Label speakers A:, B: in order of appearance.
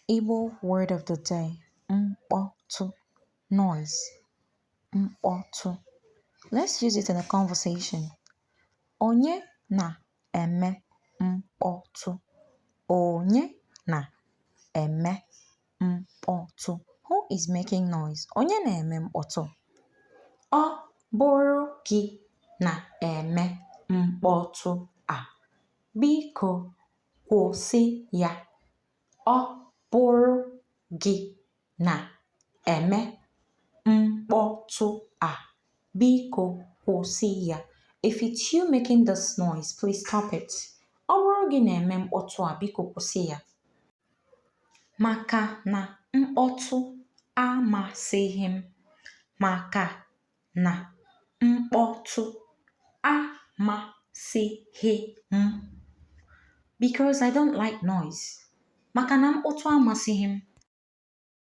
A: Igbo word of the day, mkpọtụ, noise, mkpọtụ. Let's use it in a conversation. Onye na-eme mkpọtụ? Onye na-eme mkpọtụ? Who is making noise? Onye na-eme mkpọtụ? Ọ bụrụ gị na-eme mkpọtụ a, biko kwụsị ya. Ọ bụrụ gị na-eme mkpọtụ a, biko kwụsị ya. If it's you making this noise, please stop it. Ọ bụrụ gị na-eme mkpọtụ a, biko kwụsị ya. Maka na mkpọtụ amasịghị m. Maka na mkpọtụ amasịghị m. Because I don't like noise. Maka na mkpọtụ amasịghị m.